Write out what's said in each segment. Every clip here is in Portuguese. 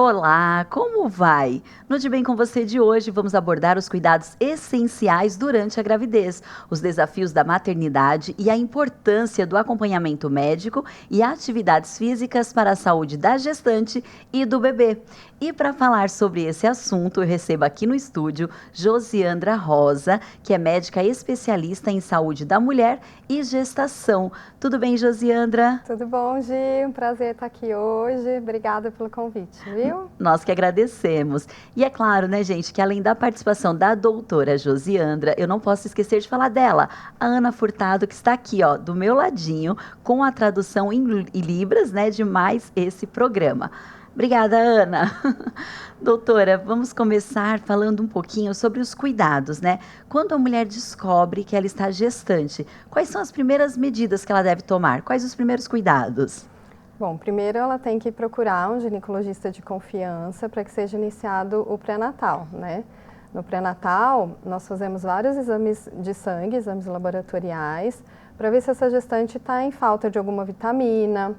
Olá, como vai? No De Bem com Você de hoje, vamos abordar os cuidados essenciais durante a gravidez, os desafios da maternidade e a importância do acompanhamento médico e atividades físicas para a saúde da gestante e do bebê. E para falar sobre esse assunto, eu recebo aqui no estúdio Josiandra Rosa, que é médica especialista em saúde da mulher e gestação. Tudo bem, Josiandra? Tudo bom, Gi? Um prazer estar aqui hoje. Obrigada pelo convite, viu? Nós que agradecemos. E é claro, né, gente, que além da participação da doutora Josiandra, eu não posso esquecer de falar dela, a Ana Furtado, que está aqui, ó, do meu ladinho, com a tradução em Libras, né, de mais esse programa. Obrigada, Ana. Doutora, vamos começar falando um pouquinho sobre os cuidados, né? Quando a mulher descobre que ela está gestante, quais são as primeiras medidas que ela deve tomar? Quais os primeiros cuidados? Bom, primeiro ela tem que procurar um ginecologista de confiança para que seja iniciado o pré-natal, né? No pré-natal, nós fazemos vários exames de sangue, exames laboratoriais, para ver se essa gestante está em falta de alguma vitamina,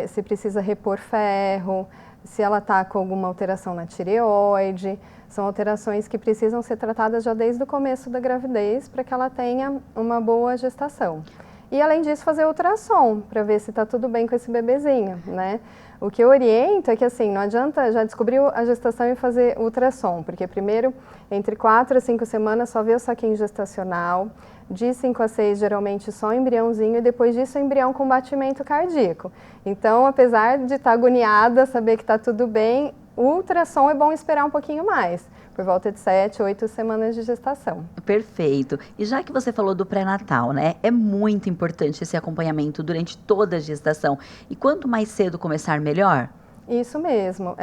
se precisa repor ferro, se ela está com alguma alteração na tireoide. São alterações que precisam ser tratadas já desde o começo da gravidez para que ela tenha uma boa gestação. E além disso, fazer ultrassom para ver se está tudo bem com esse bebezinho, né? O que eu oriento é que assim, não adianta já descobrir a gestação e fazer ultrassom, porque primeiro, entre 4 a 5 semanas, só vê o saquinho gestacional, de 5 a 6 geralmente só o embriãozinho e depois disso o embrião com batimento cardíaco. Então, apesar de estar agoniada, saber que está tudo bem, o ultrassom é bom esperar um pouquinho mais, por volta de 7, 8 semanas de gestação. Perfeito. E já que você falou do pré-natal, né? É muito importante esse acompanhamento durante toda a gestação. E quanto mais cedo começar, melhor? Isso mesmo.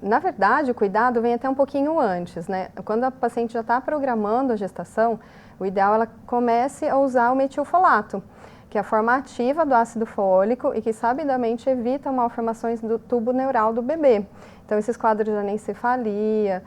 Na verdade, o cuidado vem até um pouquinho antes, né? Quando a paciente já está programando a gestação, o ideal é ela comece a usar o metilfolato, que é a forma ativa do ácido fólico e que sabidamente evita malformações do tubo neural do bebê. Então, esses quadros de anencefalia,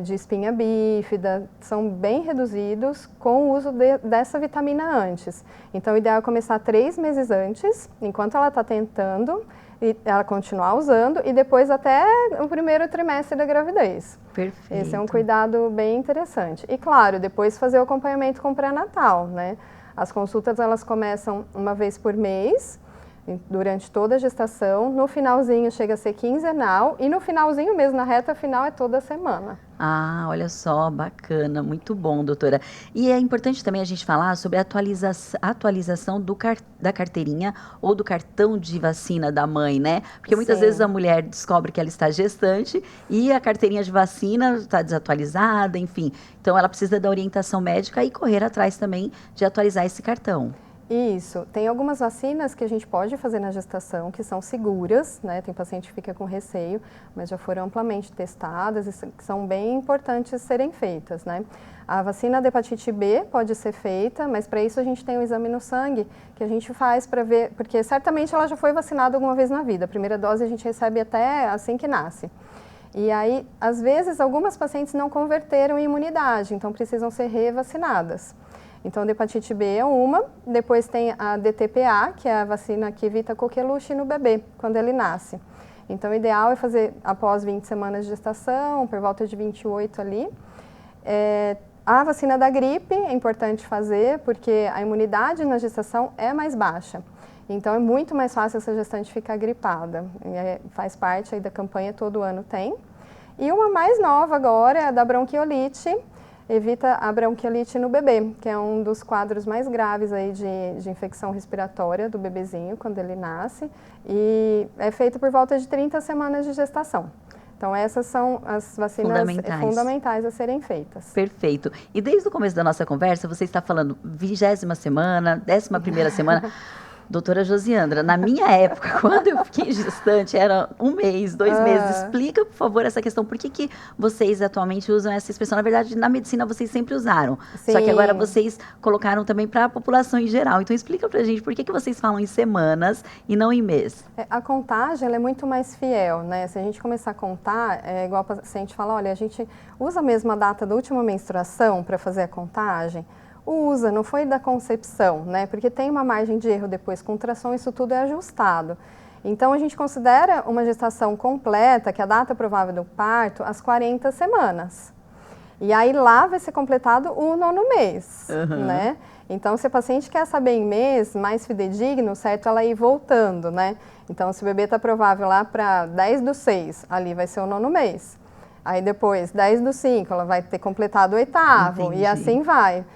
de espinha bífida, são bem reduzidos com o uso dessa vitamina antes. Então, o ideal é começar 3 meses antes, enquanto ela está tentando, e ela continuar usando, e depois até o primeiro trimestre da gravidez. Perfeito. Esse é um cuidado bem interessante. E claro, depois fazer o acompanhamento com o pré-natal, né? As consultas, elas começam uma vez por mês, durante toda a gestação. No finalzinho chega a ser quinzenal e no finalzinho mesmo, na reta final, é toda semana. Ah, olha só, bacana, muito bom, doutora. E é importante também a gente falar sobre a atualização da carteirinha ou do cartão de vacina da mãe, né? Porque muitas Sim. vezes a mulher descobre que ela está gestante e a carteirinha de vacina está desatualizada, enfim. Então ela precisa da orientação médica e correr atrás também de atualizar esse cartão. Isso. Tem algumas vacinas que a gente pode fazer na gestação que são seguras, né? Tem paciente que fica com receio, mas já foram amplamente testadas e são bem importantes serem feitas, né? A vacina da hepatite B pode ser feita, mas para isso a gente tem um exame no sangue que a gente faz para ver, porque certamente ela já foi vacinada alguma vez na vida. A primeira dose a gente recebe até assim que nasce. E aí, às vezes, algumas pacientes não converteram em imunidade, então precisam ser revacinadas. Então, a hepatite B é uma, depois tem a DTPA, que é a vacina que evita coqueluche no bebê, quando ele nasce. Então, o ideal é fazer após 20 semanas de gestação, por volta de 28 ali. A vacina da gripe é importante fazer, porque a imunidade na gestação é mais baixa. Então, é muito mais fácil essa gestante ficar gripada. Faz parte aí da campanha, todo ano tem. E uma mais nova agora é a da bronquiolite. Evita a bronquiolite no bebê, que é um dos quadros mais graves aí de infecção respiratória do bebezinho quando ele nasce, e é feito por volta de 30 semanas de gestação. Então essas são as vacinas fundamentais a serem feitas. Perfeito. E desde o começo da nossa conversa, você está falando 20ª semana, 11ª semana. Doutora Josiandra, na minha época, quando eu fiquei gestante, era 1 mês, 2 meses. Explica, por favor, essa questão. Por que vocês atualmente usam essa expressão? Na verdade, na medicina vocês sempre usaram. Sim. Só que agora vocês colocaram também para a população em geral. Então, explica pra gente por que vocês falam em semanas e não em mês. A contagem ela é muito mais fiel, né? Se a gente começar a contar, é igual a paciente fala, olha, a gente usa a mesma data da última menstruação para fazer a contagem. Usa, não foi da concepção, né? Porque tem uma margem de erro depois com ultrassom, isso tudo é ajustado. Então, a gente considera uma gestação completa, que é a data provável do parto, às 40 semanas. E aí lá vai ser completado o 9º mês, né? Então, se a paciente quer saber em mês mais fidedigno, certo, ela ir voltando, né? Então, se o bebê está provável lá para 10/6, ali vai ser o 9º mês. Aí depois, 10/5, ela vai ter completado o 8º, e assim vai.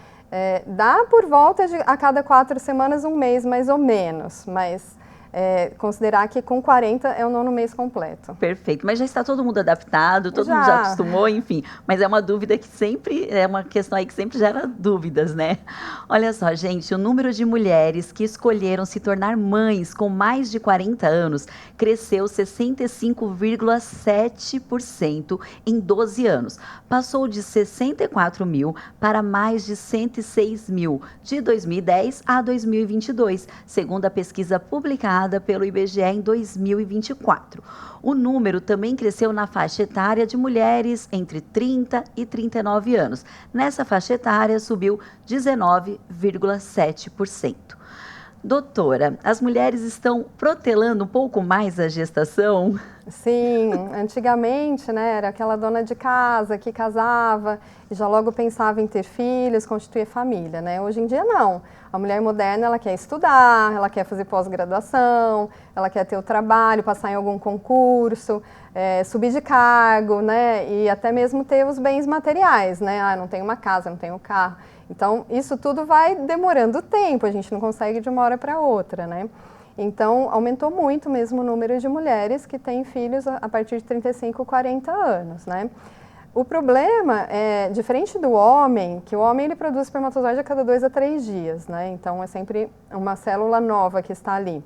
Dá por volta de a cada 4 semanas, 1 mês mais ou menos, mas considerar que com 40 é o 9º mês completo. Perfeito, mas já está todo mundo adaptado, todo mundo já acostumou, enfim. Mas é uma dúvida que sempre, é uma questão aí que sempre gera dúvidas, né? Olha só, gente, o número de mulheres que escolheram se tornar mães com mais de 40 anos cresceu 65,7% em 12 anos. Passou de 64 mil para mais de 106 mil, de 2010 a 2022, segundo a pesquisa publicada pelo IBGE em 2024. O número também cresceu na faixa etária de mulheres entre 30 e 39 anos. Nessa faixa etária, subiu 19,7%. Doutora, as mulheres estão protelando um pouco mais a gestação? Sim, antigamente, né, era aquela dona de casa que casava e já logo pensava em ter filhos, constituir família, né? Hoje em dia não. A mulher moderna, ela quer estudar, ela quer fazer pós-graduação, ela quer ter o trabalho, passar em algum concurso, subir de cargo, né? E até mesmo ter os bens materiais, né? Ah, não tenho uma casa, não tenho um carro. Então, isso tudo vai demorando tempo, a gente não consegue de uma hora para outra, né? Então, aumentou muito mesmo o número de mulheres que têm filhos a partir de 35, 40 anos, né? O problema é, diferente do homem, que o homem ele produz espermatozoide a cada 2 a 3 dias, né? Então, é sempre uma célula nova que está ali.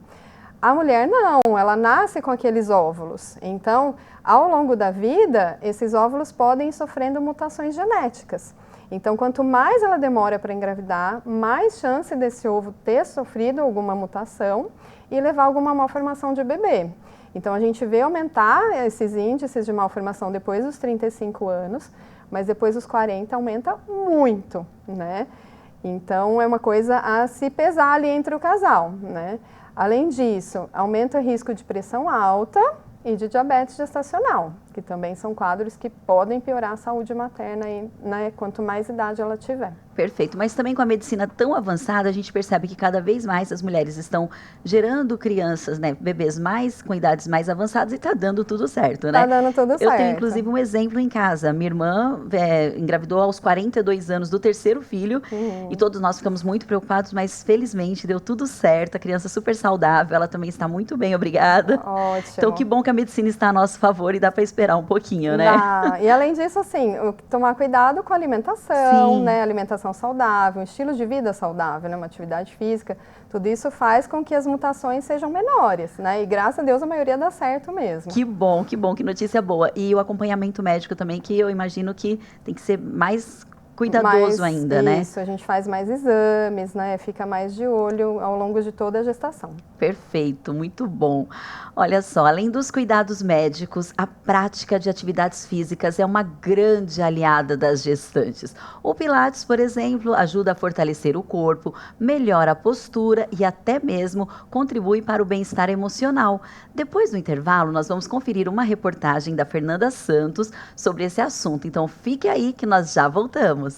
A mulher não, ela nasce com aqueles óvulos. Então, ao longo da vida, esses óvulos podem ir sofrendo mutações genéticas. Então, quanto mais ela demora para engravidar, mais chance desse ovo ter sofrido alguma mutação e levar a alguma malformação de bebê. Então, a gente vê aumentar esses índices de malformação depois dos 35 anos, mas depois dos 40 aumenta muito, né? Então, é uma coisa a se pesar ali entre o casal, né? Além disso, aumenta o risco de pressão alta e de diabetes gestacional, que também são quadros que podem piorar a saúde materna, né, quanto mais idade ela tiver. Perfeito, mas também com a medicina tão avançada, a gente percebe que cada vez mais as mulheres estão gerando crianças, né, bebês mais com idades mais avançadas e está dando tudo certo, né? Tá dando tudo certo. Eu tenho inclusive um exemplo em casa. Minha irmã engravidou aos 42 anos do 3º filho e todos nós ficamos muito preocupados, mas felizmente deu tudo certo, a criança super saudável, ela também está muito bem, obrigada. Ótimo. Então que bom que a medicina está a nosso favor e dá para esperar um pouquinho, né? E além disso, assim, tomar cuidado com a alimentação, Sim. né? Alimentação saudável, um estilo de vida saudável, né? Uma atividade física. Tudo isso faz com que as mutações sejam menores, né? E graças a Deus a maioria dá certo mesmo. Que bom, que notícia boa. E o acompanhamento médico também, que eu imagino que tem que ser mais cuidadoso ainda, né? Isso, a gente faz mais exames, né? Fica mais de olho ao longo de toda a gestação. Perfeito, muito bom. Olha só, além dos cuidados médicos, a prática de atividades físicas é uma grande aliada das gestantes. O Pilates, por exemplo, ajuda a fortalecer o corpo, melhora a postura e até mesmo contribui para o bem-estar emocional. Depois do intervalo, nós vamos conferir uma reportagem da Fernanda Santos sobre esse assunto. Então fique aí que nós já voltamos.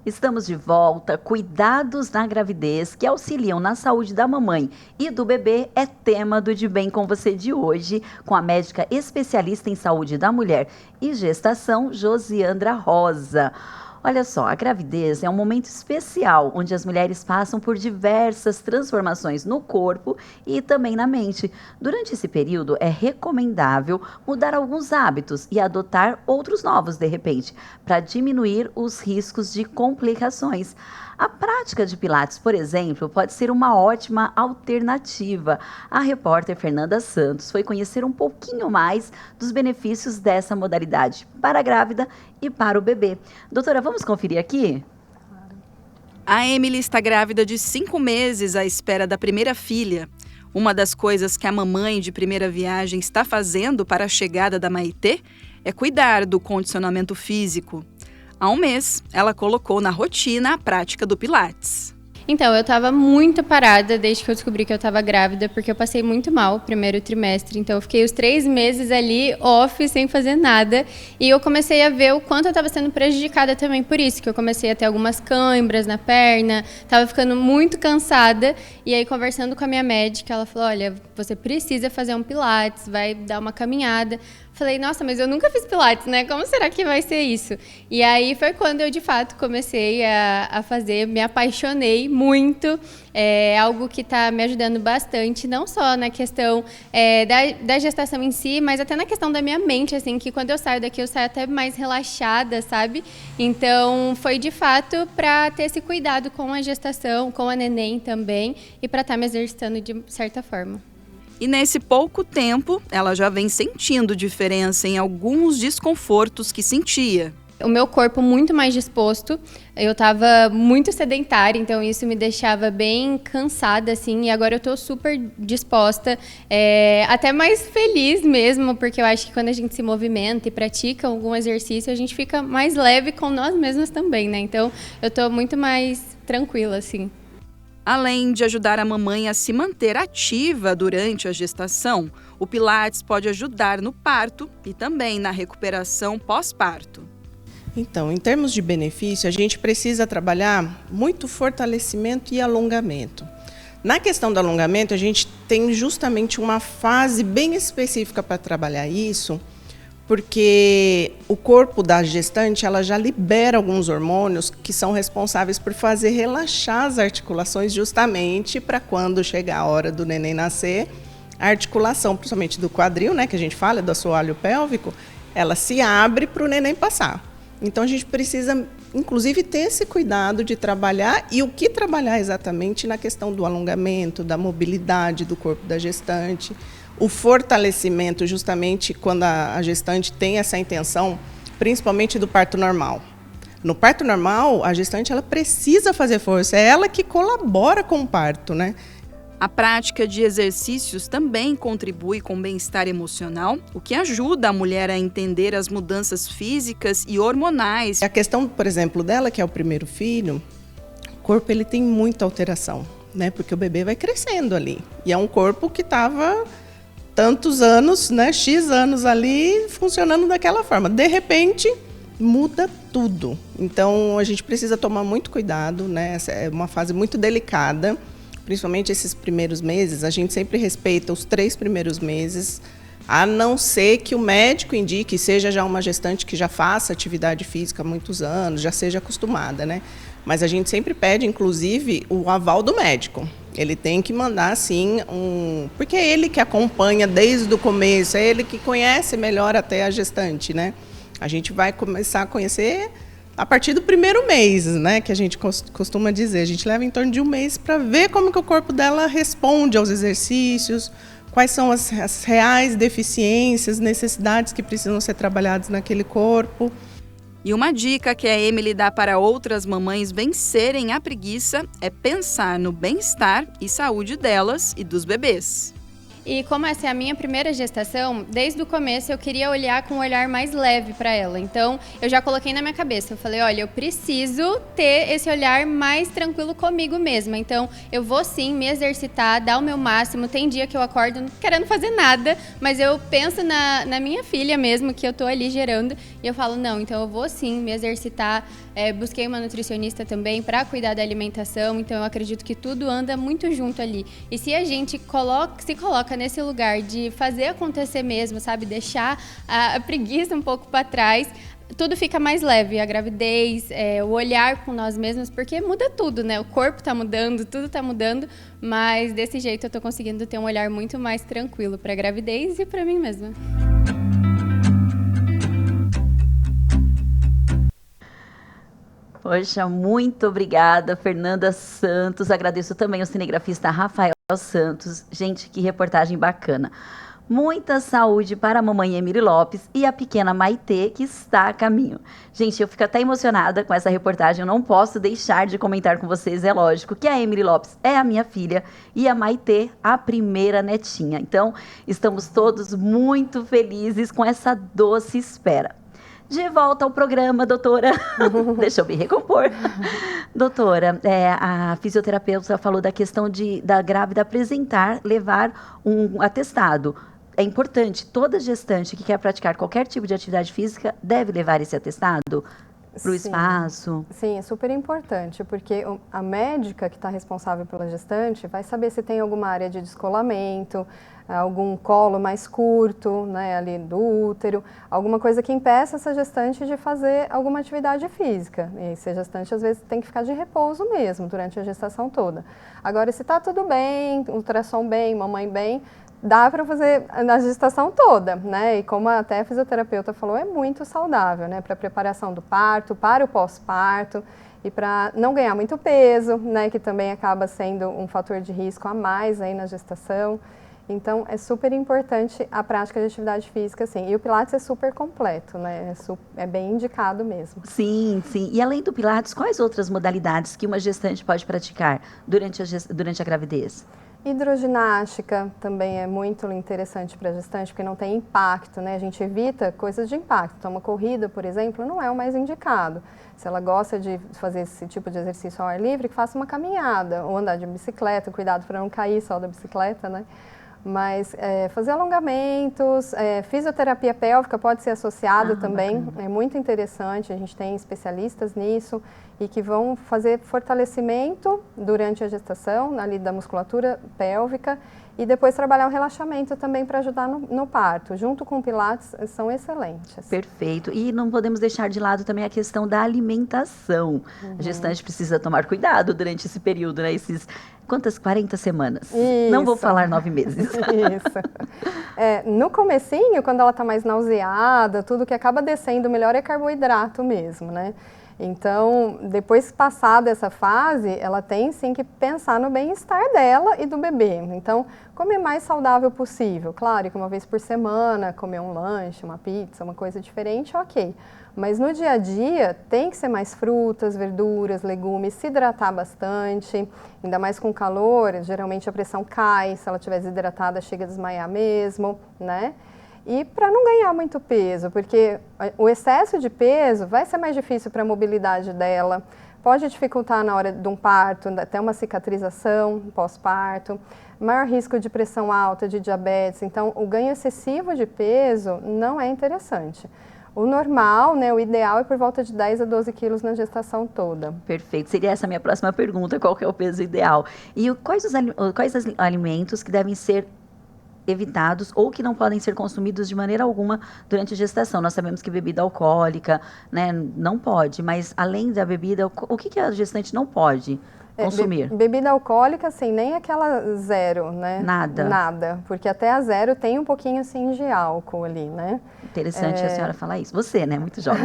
Estamos de volta. Cuidados na gravidez que auxiliam na saúde da mamãe e do bebê é tema do De Bem com Você de hoje, com a médica especialista em saúde da mulher e gestação, Josiandra Rosa. Olha só, a gravidez é um momento especial onde as mulheres passam por diversas transformações no corpo e também na mente. Durante esse período, é recomendável mudar alguns hábitos e adotar outros novos, de repente, para diminuir os riscos de complicações. A prática de Pilates, por exemplo, pode ser uma ótima alternativa. A repórter Fernanda Santos foi conhecer um pouquinho mais dos benefícios dessa modalidade para a grávida e para o bebê. Doutora, vamos conferir aqui? A Emily está grávida de 5 meses à espera da primeira filha. Uma das coisas que a mamãe de primeira viagem está fazendo para a chegada da Maitê é cuidar do condicionamento físico. Há um mês, ela colocou na rotina a prática do Pilates. Então, eu estava muito parada desde que eu descobri que eu estava grávida, porque eu passei muito mal o primeiro trimestre. Então, eu fiquei os 3 meses ali off, sem fazer nada. E eu comecei a ver o quanto eu estava sendo prejudicada também por isso, que eu comecei a ter algumas câimbras na perna, estava ficando muito cansada. E aí, conversando com a minha médica, ela falou, olha, você precisa fazer um Pilates, vai dar uma caminhada. Falei, nossa, mas eu nunca fiz Pilates, né? Como será que vai ser isso? E aí foi quando eu, de fato, comecei a fazer, me apaixonei muito. É algo que está me ajudando bastante, não só na questão da gestação em si, mas até na questão da minha mente, assim, que quando eu saio daqui, eu saio até mais relaxada, sabe? Então, foi, de fato, para ter esse cuidado com a gestação, com a neném também, e para estar me exercitando de certa forma. E nesse pouco tempo, ela já vem sentindo diferença em alguns desconfortos que sentia. O meu corpo muito mais disposto, eu estava muito sedentária, então isso me deixava bem cansada, assim, e agora eu estou super disposta, até mais feliz mesmo, porque eu acho que quando a gente se movimenta e pratica algum exercício, a gente fica mais leve com nós mesmos também, né? Então, eu estou muito mais tranquila, assim. Além de ajudar a mamãe a se manter ativa durante a gestação, o Pilates pode ajudar no parto e também na recuperação pós-parto. Então, em termos de benefício, a gente precisa trabalhar muito fortalecimento e alongamento. Na questão do alongamento, a gente tem justamente uma fase bem específica para trabalhar isso, porque o corpo da gestante ela já libera alguns hormônios que são responsáveis por fazer relaxar as articulações justamente para quando chegar a hora do neném nascer, a articulação, principalmente do quadril, né, que a gente fala, do assoalho pélvico, ela se abre para o neném passar. Então, a gente precisa, inclusive, ter esse cuidado de trabalhar e o que trabalhar exatamente na questão do alongamento, da mobilidade do corpo da gestante, o fortalecimento, justamente quando a gestante tem essa intenção, principalmente do parto normal. No parto normal, a gestante ela precisa fazer força, é ela que colabora com o parto, né? A prática de exercícios também contribui com o bem-estar emocional, o que ajuda a mulher a entender as mudanças físicas e hormonais. A questão, por exemplo, dela, que é o primeiro filho, o corpo ele tem muita alteração, né? Porque o bebê vai crescendo ali. E é um corpo que estava tantos anos, né, X anos ali, funcionando daquela forma. De repente, muda tudo. Então, a gente precisa tomar muito cuidado, né? Essa é uma fase muito delicada, principalmente esses primeiros meses. A gente sempre respeita os 3 primeiros meses, a não ser que o médico indique, seja já uma gestante que já faça atividade física há muitos anos, já seja acostumada, né? Mas a gente sempre pede, inclusive, o aval do médico. Ele tem que mandar, sim, porque é ele que acompanha desde o começo, é ele que conhece melhor até a gestante, né? A gente vai começar a conhecer a partir do primeiro mês, né? Que a gente costuma dizer. A gente leva em torno de 1 mês para ver como que o corpo dela responde aos exercícios, quais são as reais deficiências, necessidades que precisam ser trabalhadas naquele corpo. E uma dica que a Emily dá para outras mamães vencerem a preguiça é pensar no bem-estar e saúde delas e dos bebês. E como essa é a minha primeira gestação, desde o começo eu queria olhar com um olhar mais leve para ela. Então, eu já coloquei na minha cabeça, eu falei, olha, eu preciso ter esse olhar mais tranquilo comigo mesma. Então, eu vou sim me exercitar, dar o meu máximo. Tem dia que eu acordo não querendo fazer nada, mas eu penso na minha filha mesmo, que eu tô ali gerando, e eu falo, não, então eu vou sim me exercitar. Busquei uma nutricionista também para cuidar da alimentação, então eu acredito que tudo anda muito junto ali. E se a gente se coloca nesse lugar de fazer acontecer mesmo, sabe, deixar a preguiça um pouco para trás, tudo fica mais leve, a gravidez, o olhar com nós mesmos, porque muda tudo, né? O corpo tá mudando, tudo tá mudando, mas desse jeito eu tô conseguindo ter um olhar muito mais tranquilo para a gravidez e para mim mesma. Poxa, muito obrigada, Fernanda Santos. Agradeço também ao cinegrafista Rafael Santos. Gente, que reportagem bacana. Muita saúde para a mamãe Emily Lopes e a pequena Maitê, que está a caminho. Gente, eu fico até emocionada com essa reportagem. Eu não posso deixar de comentar com vocês, é lógico, que a Emily Lopes é a minha filha e a Maitê a primeira netinha. Então, estamos todos muito felizes com essa doce espera. De volta ao programa, doutora. Deixa eu me recompor. Doutora, a fisioterapeuta falou da questão da grávida levar um atestado. É importante, toda gestante que quer praticar qualquer tipo de atividade física deve levar esse atestado para o espaço? Sim, é super importante, porque a médica que está responsável pela gestante vai saber se tem alguma área de descolamento, algum colo mais curto, né, ali do útero, alguma coisa que impeça essa gestante de fazer alguma atividade física. E essa gestante, às vezes, tem que ficar de repouso mesmo, durante a gestação toda. Agora, se está tudo bem, ultrassom bem, mamãe bem, dá para fazer na gestação toda, né? E como até a fisioterapeuta falou, é muito saudável, né? Para a preparação do parto, para o pós-parto e para não ganhar muito peso, né? Que também acaba sendo um fator de risco a mais aí na gestação. Então, é super importante a prática de atividade física, sim. E o Pilates é super completo, né? É bem indicado mesmo. Sim, sim. E além do Pilates, quais outras modalidades que uma gestante pode praticar durante a gravidez? Hidroginástica também é muito interessante para a gestante, porque não tem impacto, né? A gente evita coisas de impacto. Então, uma corrida, por exemplo, não é o mais indicado. Se ela gosta de fazer esse tipo de exercício ao ar livre, que faça uma caminhada ou andar de bicicleta, cuidado para não cair só da bicicleta, né? Mas fazer alongamentos, fisioterapia pélvica pode ser associada também, bacana. É muito interessante, a gente tem especialistas nisso e que vão fazer fortalecimento durante a gestação, ali da musculatura pélvica e depois trabalhar o relaxamento também para ajudar no parto, junto com o Pilates, são excelentes. Perfeito. E não podemos deixar de lado também a questão da alimentação. A gestante precisa tomar cuidado durante esse período, né? Quantas? 40 semanas? Isso. Não vou falar 9 meses. Isso. No comecinho, quando ela está mais nauseada, tudo que acaba descendo melhor é carboidrato mesmo, né? Então, depois passada essa fase, ela tem sim que pensar no bem-estar dela e do bebê. Então, comer mais saudável possível. Claro que uma vez por semana, comer um lanche, uma pizza, uma coisa diferente, ok. Mas no dia a dia, tem que ser mais frutas, verduras, legumes, se hidratar bastante. Ainda mais com calor, geralmente a pressão cai, se ela estiver desidratada, chega a desmaiar mesmo, né? E para não ganhar muito peso, porque o excesso de peso vai ser mais difícil para a mobilidade dela, pode dificultar na hora de um parto, até uma cicatrização pós-parto, maior risco de pressão alta, de diabetes. Então, o ganho excessivo de peso não é interessante. O normal, né, o ideal é por volta de 10 a 12 quilos na gestação toda. Perfeito. Seria essa a minha próxima pergunta, qual que é o peso ideal? E quais os alimentos que devem ser evitados ou que não podem ser consumidos de maneira alguma durante a gestação? Nós sabemos que bebida alcoólica, né, não pode, mas além da bebida, o que a gestante não pode consumir? Bebida alcoólica, assim, nem aquela zero, né? Nada? Nada, porque até a zero tem um pouquinho, assim, de álcool ali, né? Interessante a senhora falar isso. Você, né, muito jovem.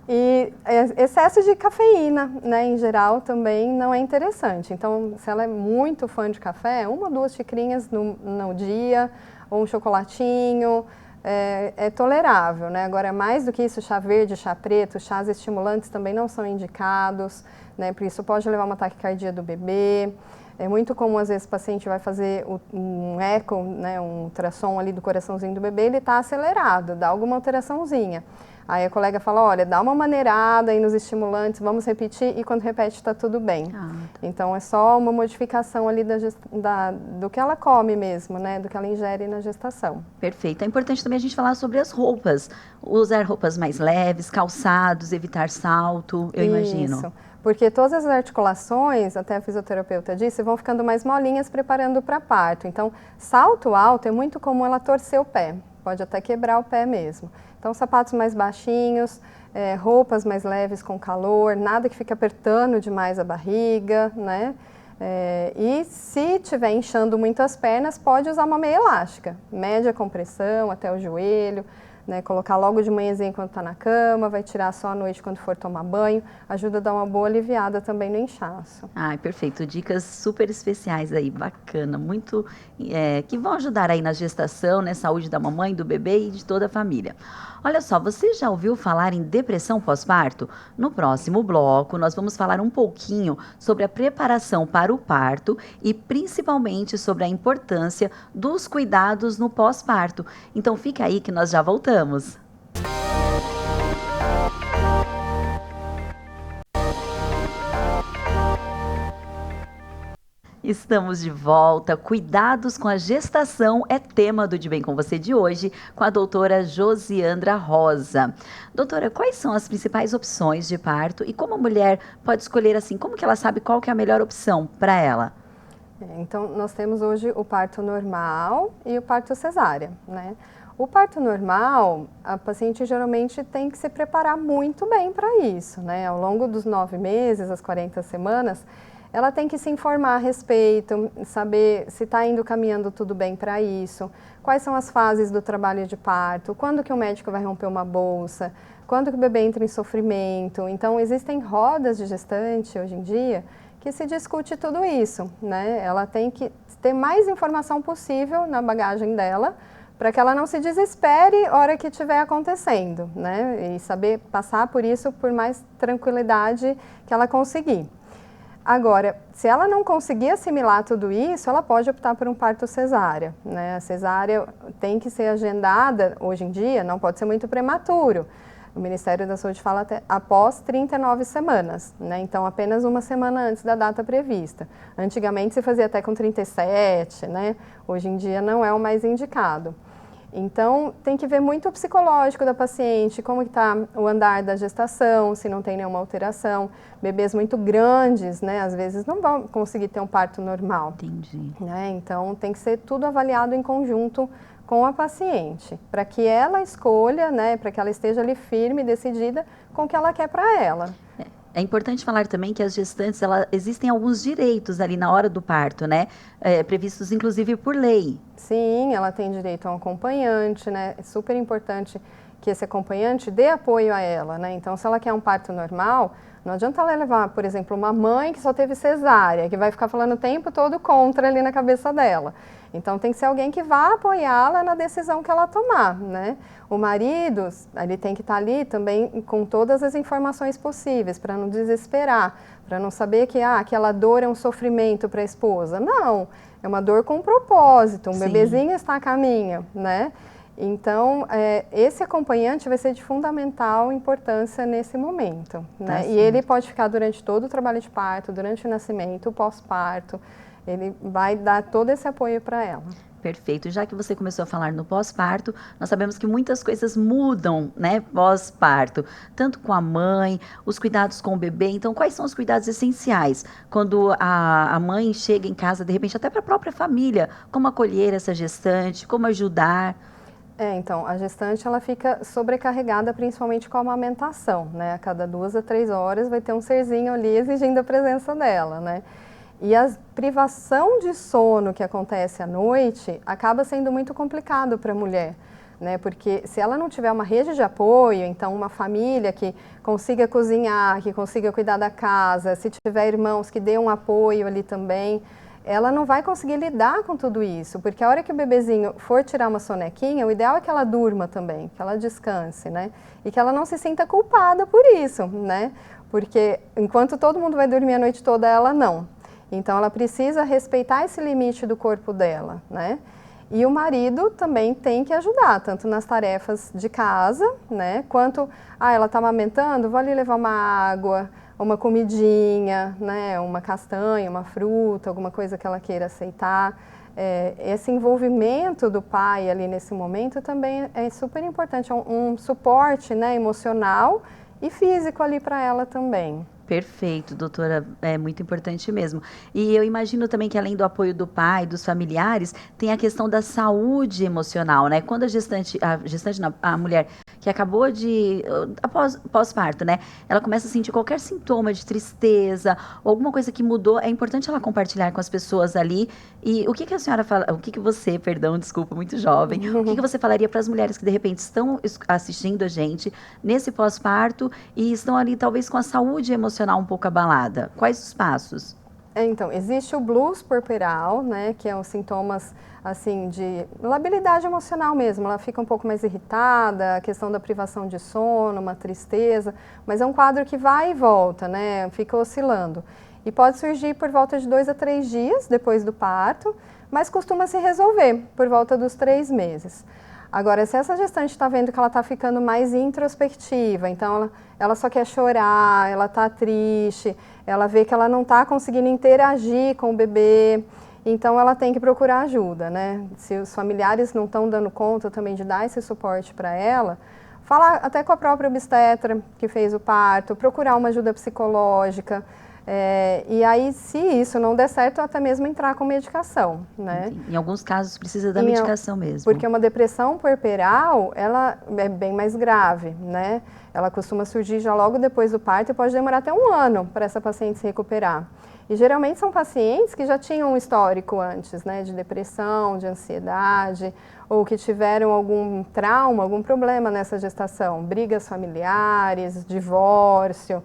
E excesso de cafeína, né, em geral, também não é interessante. Então, se ela é muito fã de café, 1 ou 2 xicrinhas no dia, ou um chocolatinho, é tolerável, né? Agora, mais do que isso, chá verde, chá preto, chás estimulantes também não são indicados, né? Porque isso pode levar a uma taquicardia do bebê. É muito comum, às vezes, o paciente vai fazer um eco, né, um ultrassom ali do coraçãozinho do bebê, ele está acelerado, dá alguma alteraçãozinha. Aí a colega fala, olha, dá uma maneirada aí nos estimulantes, vamos repetir, e quando repete está tudo bem. Então é só uma modificação ali do que ela come mesmo, né, do que ela ingere na gestação. Perfeito. É importante também a gente falar sobre as roupas, usar roupas mais leves, calçados, evitar salto, eu imagino. Isso, porque todas as articulações, até a fisioterapeuta disse, vão ficando mais molinhas preparando para parto. Então, salto alto é muito comum ela torcer o pé, pode até quebrar o pé mesmo. Então, sapatos mais baixinhos, roupas mais leves com calor, nada que fique apertando demais a barriga, né? E se estiver inchando muito as pernas, pode usar uma meia elástica, média compressão até o joelho, né? Colocar logo de manhãzinha quando está na cama, vai tirar só à noite quando for tomar banho, ajuda a dar uma boa aliviada também no inchaço. Ai, perfeito. Dicas super especiais aí, bacana, muito, que vão ajudar aí na gestação, né, saúde da mamãe, do bebê e de toda a família. Olha só, você já ouviu falar em depressão pós-parto? No próximo bloco, nós vamos falar um pouquinho sobre a preparação para o parto e principalmente sobre a importância dos cuidados no pós-parto. Então fica aí que nós já voltamos. Estamos de volta. Cuidados com a gestação é tema do De Bem com Você de hoje, com a doutora Josiandra Rosa. Doutora, quais são as principais opções de parto e como a mulher pode escolher assim? Como que ela sabe qual que é a melhor opção para ela? Então, nós temos hoje o parto normal e o parto cesárea, né? O parto normal, a paciente geralmente tem que se preparar muito bem para isso, né? Ao longo dos 9 meses, as 40 semanas, ela tem que se informar a respeito, saber se está indo caminhando tudo bem para isso, quais são as fases do trabalho de parto, quando que o médico vai romper uma bolsa, quando que o bebê entra em sofrimento. Então, existem rodas de gestante hoje em dia que se discute tudo isso, né? Ela tem que ter mais informação possível na bagagem dela, para que ela não se desespere na hora que estiver acontecendo, né? E saber passar por isso por mais tranquilidade que ela conseguir. Agora, se ela não conseguir assimilar tudo isso, ela pode optar por um parto cesárea, né? A cesárea tem que ser agendada, hoje em dia, não pode ser muito prematuro. O Ministério da Saúde fala até após 39 semanas, né? Então, apenas uma semana antes da data prevista. Antigamente se fazia até com 37, né? Hoje em dia não é o mais indicado. Então, tem que ver muito o psicológico da paciente, como está o andar da gestação, se não tem nenhuma alteração. Bebês muito grandes, né, às vezes não vão conseguir ter um parto normal. Entendi. Né? Então, tem que ser tudo avaliado em conjunto com a paciente, para que ela escolha, né, para que ela esteja ali firme e decidida com o que ela quer para ela. É importante falar também que as gestantes, existem alguns direitos ali na hora do parto, né? Previstos inclusive por lei. Sim, ela tem direito a um acompanhante, né? É super importante que esse acompanhante dê apoio a ela, né? Então, se ela quer um parto normal, não adianta ela levar, por exemplo, uma mãe que só teve cesárea, que vai ficar falando o tempo todo contra ali na cabeça dela. Então, tem que ser alguém que vá apoiá-la na decisão que ela tomar, né? O marido, ele tem que estar ali também com todas as informações possíveis, para não desesperar, para não saber que aquela dor é um sofrimento para a esposa. Não, é uma dor com um propósito, um bebezinho está a caminho, né? Então, esse acompanhante vai ser de fundamental importância nesse momento, né? Tá, e ele pode ficar durante todo o trabalho de parto, durante o nascimento, o pós-parto, ele vai dar todo esse apoio para ela. Perfeito. Já que você começou a falar no pós-parto, nós sabemos que muitas coisas mudam, né, pós-parto, tanto com a mãe, os cuidados com o bebê. Então, quais são os cuidados essenciais quando a mãe chega em casa, de repente, até para a própria família? Como acolher essa gestante, como ajudar? Então, a gestante, ela fica sobrecarregada principalmente com a amamentação, né? A cada 2 a 3 horas vai ter um serzinho ali exigindo a presença dela, né? E a privação de sono que acontece à noite acaba sendo muito complicado para a mulher, né? Porque se ela não tiver uma rede de apoio, então uma família que consiga cozinhar, que consiga cuidar da casa, se tiver irmãos que dêem um apoio ali também, ela não vai conseguir lidar com tudo isso, porque a hora que o bebezinho for tirar uma sonequinha, o ideal é que ela durma também, que ela descanse, né? E que ela não se sinta culpada por isso, né? Porque enquanto todo mundo vai dormir a noite toda, ela não. Então, ela precisa respeitar esse limite do corpo dela, né? E o marido também tem que ajudar, tanto nas tarefas de casa, né? Quanto, ela está amamentando, vou ali levar uma água, uma comidinha, né? Uma castanha, uma fruta, alguma coisa que ela queira aceitar. Esse envolvimento do pai ali nesse momento também é super importante, é um suporte, né, emocional e físico ali para ela também. Perfeito, doutora, é muito importante mesmo. E eu imagino também que além do apoio do pai, dos familiares, tem a questão da saúde emocional, né? Quando a mulher que acabou após pós-parto, né? Ela começa a sentir qualquer sintoma de tristeza, ou alguma coisa que mudou, é importante ela compartilhar com as pessoas ali. E o que a senhora fala, desculpa, muito jovem, o que você falaria para as mulheres que de repente estão assistindo a gente nesse pós-parto e estão ali talvez com a saúde emocional um pouco abalada? Quais os passos? Então, existe o blues puerperal, né, que é os sintomas, assim, de labilidade emocional mesmo. Ela fica um pouco mais irritada, a questão da privação de sono, uma tristeza, mas é um quadro que vai e volta, né, fica oscilando. E pode surgir por volta de 2 a 3 dias depois do parto, mas costuma se resolver por volta dos 3 meses. Agora, se essa gestante está vendo que ela está ficando mais introspectiva, então ela só quer chorar, ela está triste, ela vê que ela não está conseguindo interagir com o bebê, então ela tem que procurar ajuda, né? Se os familiares não estão dando conta também de dar esse suporte para ela, falar até com a própria obstetra que fez o parto, procurar uma ajuda psicológica. E aí, se isso não der certo, até mesmo entrar com medicação, né? Em alguns casos precisa da medicação mesmo. Porque uma depressão puerperal, ela é bem mais grave, né? Ela costuma surgir já logo depois do parto e pode demorar até 1 ano para essa paciente se recuperar. E geralmente são pacientes que já tinham um histórico antes, né? De depressão, de ansiedade, ou que tiveram algum trauma, algum problema nessa gestação, brigas familiares, divórcio,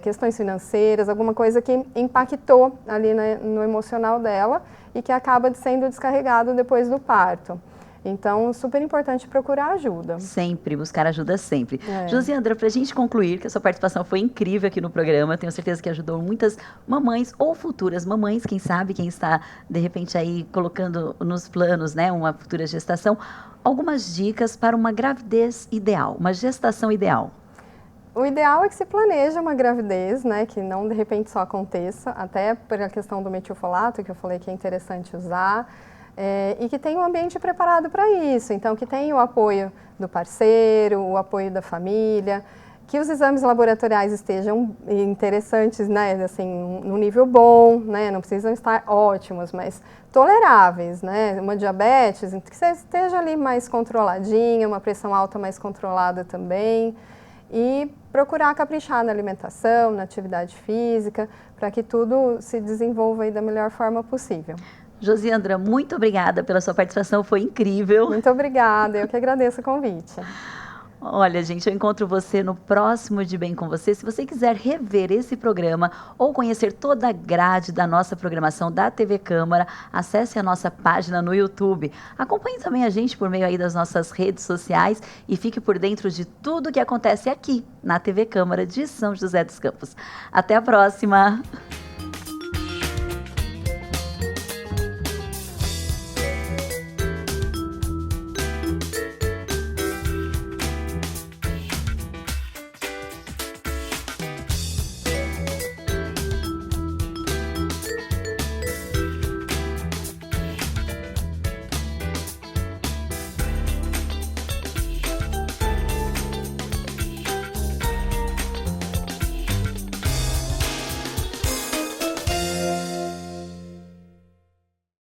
questões financeiras, alguma coisa que impactou ali no emocional dela e que acaba sendo descarregado depois do parto. Então, super importante procurar ajuda. Sempre, buscar ajuda sempre. Josiandra, para a gente concluir, que a sua participação foi incrível aqui no programa, tenho certeza que ajudou muitas mamães ou futuras mamães, quem sabe, quem está, de repente, aí colocando nos planos, né, uma futura gestação, algumas dicas para uma gravidez ideal, uma gestação ideal. O ideal é que se planeje uma gravidez, né, que não de repente só aconteça, até pela questão do metilfolato, que eu falei que é interessante usar, e que tenha um ambiente preparado para isso, então que tenha o apoio do parceiro, o apoio da família, que os exames laboratoriais estejam interessantes, né, assim, num nível bom, né, não precisam estar ótimos, mas toleráveis, né, uma diabetes, que você esteja ali mais controladinha, uma pressão alta mais controlada também, e procurar caprichar na alimentação, na atividade física, para que tudo se desenvolva aí da melhor forma possível. Josiandra, muito obrigada pela sua participação, foi incrível. Muito obrigada, eu que agradeço o convite. Olha, gente, eu encontro você no próximo De Bem com Você. Se você quiser rever esse programa ou conhecer toda a grade da nossa programação da TV Câmara, acesse a nossa página no YouTube. Acompanhe também a gente por meio aí das nossas redes sociais e fique por dentro de tudo que acontece aqui na TV Câmara de São José dos Campos. Até a próxima!